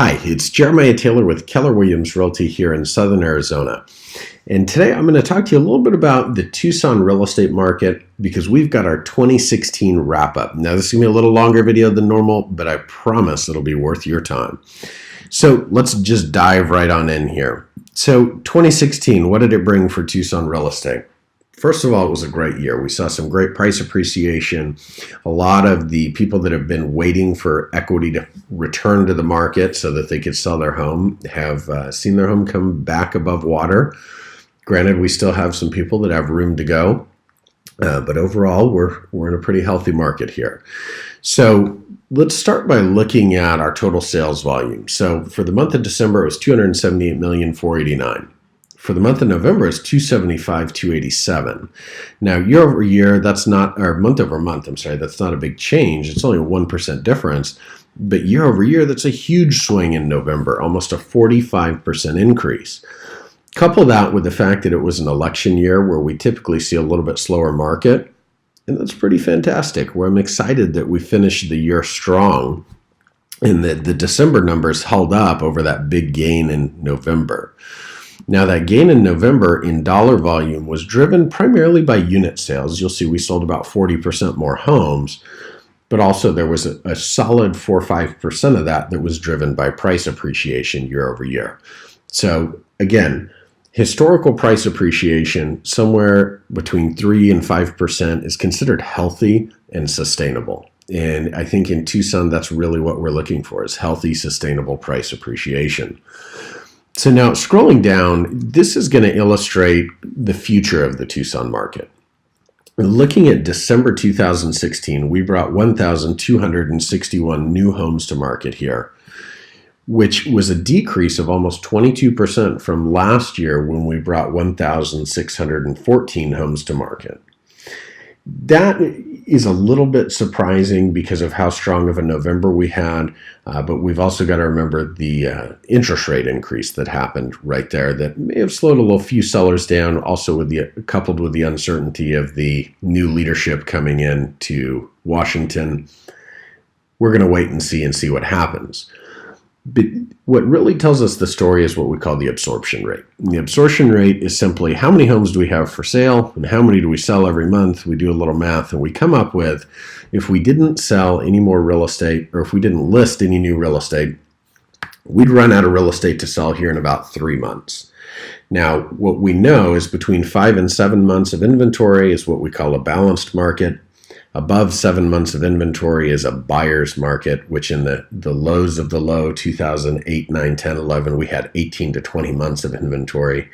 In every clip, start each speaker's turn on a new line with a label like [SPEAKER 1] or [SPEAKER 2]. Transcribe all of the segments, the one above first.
[SPEAKER 1] Hi, it's Jerimiah Taylor with Keller Williams Realty here in Southern Arizona. And today I'm going to talk to you a little bit about the Tucson real estate market because we've got our 2016 wrap up. Now this is going to be a little longer video than normal, but I promise it'll be worth your time. So let's just dive right on in here. So 2016, what did it bring for Tucson real estate? First of all, it was a great year. We saw some great price appreciation. A lot of the people that have been waiting for equity to return to the market so that they could sell their home have seen their home come back above water. Granted, we still have some people that have room to go, but overall, we're in a pretty healthy market here. So let's start by looking at our total sales volume. So for the month of December, it was $278,489,000. For the month of November, it's $275,287. Now, year over year, that's not, or month over month, I'm sorry, that's not a big change. It's only a 1% difference. But year over year, that's a huge swing in November, almost a 45% increase. Couple that with the fact that it was an election year where we typically see a little bit slower market, and that's pretty fantastic. Where I'm excited that we finished the year strong and that the December numbers held up over that big gain in November. Now that gain in November in dollar volume was driven primarily by unit sales. You'll see we sold about 40% more homes, but also there was a solid 4 or 5% of that was driven by price appreciation year over year. So again, historical price appreciation somewhere between 3 and 5% is considered healthy and sustainable. And I think in Tucson, that's really what we're looking for, is healthy, sustainable price appreciation. So now scrolling down, this is going to illustrate the future of the Tucson market. Looking at December 2016, we brought 1,261 new homes to market here, which was a decrease of almost 22% from last year when we brought 1,614 homes to market. That is a little bit surprising because of how strong of a November we had, but we've also got to remember the interest rate increase that happened right there that may have slowed a few sellers down, also coupled with the uncertainty of the new leadership coming in to Washington. We're going to wait and see what happens. But what really tells us the story is what we call the absorption rate. And the absorption rate is simply how many homes do we have for sale and how many do we sell every month. We do a little math and we come up with, if we didn't sell any more real estate or if we didn't list any new real estate, we'd run out of real estate to sell here in about 3 months. Now, what we know is between 5 and 7 months of inventory is what we call a balanced market. Above 7 months of inventory is a buyer's market, which in the lows of the low, 2008, 9, 10, 11, we had 18 to 20 months of inventory.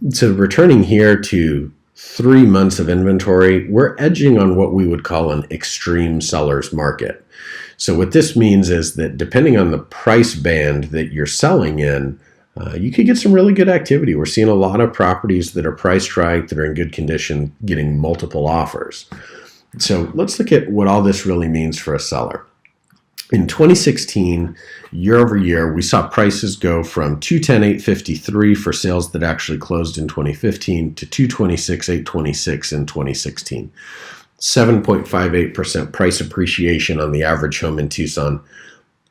[SPEAKER 1] So returning here to 3 months of inventory, we're edging on what we would call an extreme seller's market. So what this means is that depending on the price band that you're selling in, you could get some really good activity. We're seeing a lot of properties that are priced right, that are in good condition, getting multiple offers. So let's look at what all this really means for a seller. In 2016, year over year, we saw prices go from $210,853 for sales that actually closed in 2015 to $226,826 in 2016. 7.58% price appreciation on the average home in Tucson.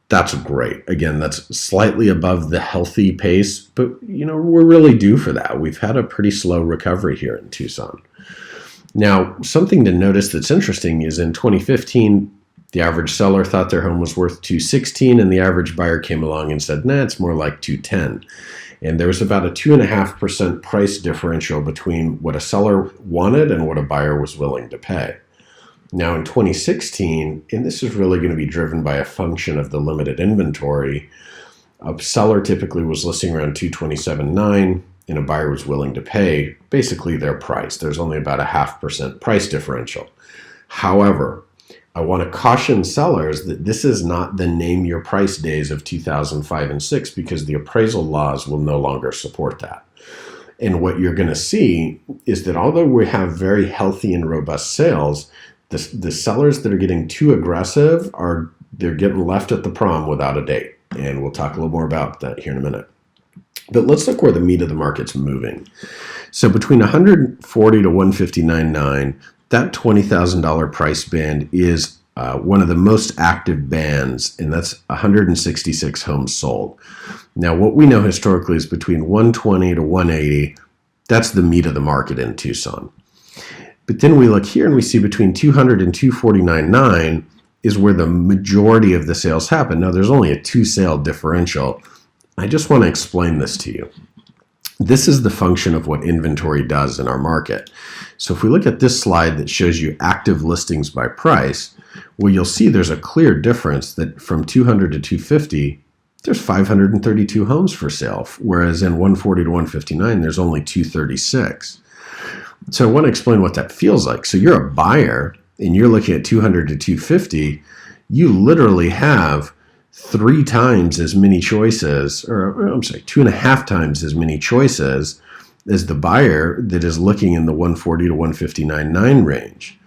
[SPEAKER 1] That's great. Again, that's slightly above the healthy pace, but we're really due for that. We've had a pretty slow recovery here in Tucson. Now, something to notice that's interesting is in 2015, the average seller thought their home was worth $216,000 and the average buyer came along and said, nah, it's more like $210,000. And there was about a 2.5% price differential between what a seller wanted and what a buyer was willing to pay. Now in 2016, and this is really going to be driven by a function of the limited inventory, a seller typically was listing around $227,900. And a buyer was willing to pay basically their price. There's only about a 0.5% price differential. However, I want to caution sellers that this is not the name your price days of 2005 and 6 because the appraisal laws will no longer support that. And what you're going to see is that although we have very healthy and robust sales, the sellers that are getting too aggressive they're getting left at the prom without a date. And we'll talk a little more about that here in a minute. But let's look where the meat of the market's moving. So between $140,000 to $159,900, that $20,000 price band is one of the most active bands, and that's 166 homes sold. Now, what we know historically is between 120 to 180. That's the meat of the market in Tucson. But then we look here and we see between 200 and 249.9 is where the majority of the sales happen. Now, there's only a 2-sale differential. I just want to explain this to you. This is the function of what inventory does in our market. So if we look at this slide that shows you active listings by price, well, you'll see there's a clear difference that from 200 to 250, there's 532 homes for sale, whereas in 140 to 159, there's only 236. So I want to explain what that feels like. So you're a buyer and you're looking at 200 to 250, you literally have 3 times as many choices, or I'm sorry, 2.5 times as many choices as the buyer that is looking in the 140 to 159.9 range.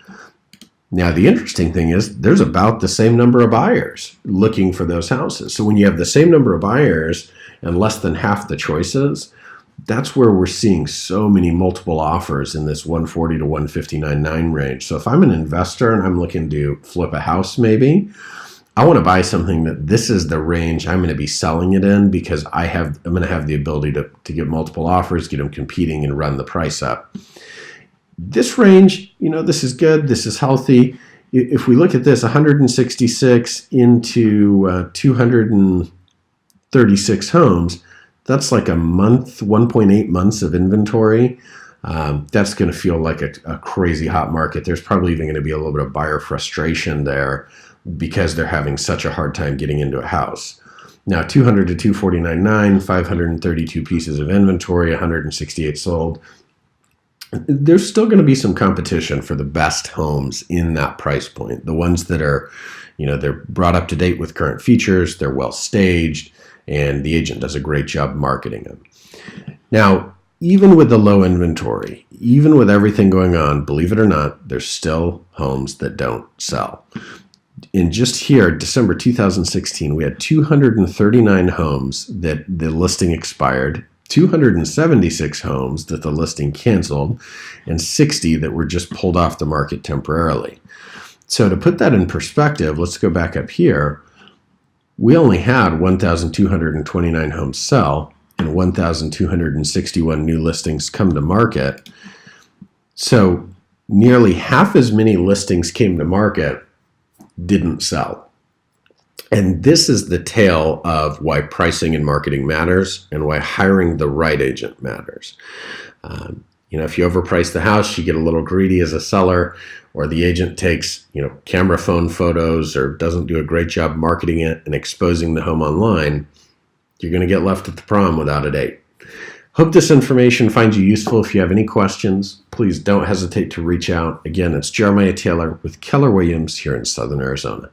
[SPEAKER 1] Now, the interesting thing is there's about the same number of buyers looking for those houses. So when you have the same number of buyers and less than half the choices, that's where we're seeing so many multiple offers in this 140 to 159.9 range. So if I'm an investor and I'm looking to flip a house maybe, I want to buy something that this is the range I'm going to be selling it in, because I'm going to have the ability to get multiple offers, get them competing, and run the price up. This range, this is good. This is healthy. If we look at this, 166 into 236 homes, that's like a month, 1.8 months of inventory. That's going to feel like a crazy hot market. There's probably even going to be a little bit of buyer frustration there because they're having such a hard time getting into a house. Now, 200 to 249.9, 532 pieces of inventory, 168 sold. There's still going to be some competition for the best homes in that price point. The ones that are, they're brought up to date with current features, they're well staged, and the agent does a great job marketing them. Now, even with the low inventory, even with everything going on, believe it or not, there's still homes that don't sell. In just here, December 2016, we had 239 homes that the listing expired, 276 homes that the listing canceled, and 60 that were just pulled off the market temporarily. So to put that in perspective, let's go back up here. We only had 1,229 homes sell and 1,261 new listings come to market. So nearly half as many listings came to market didn't sell. And this is the tale of why pricing and marketing matters and why hiring the right agent matters. If you overprice the house, you get a little greedy as a seller, or the agent takes, camera phone photos or doesn't do a great job marketing it and exposing the home online, you're going to get left at the prom without a date. Hope this information finds you useful. If you have any questions, please don't hesitate to reach out. Again, it's Jerimiah Taylor with Keller Williams here in Southern Arizona.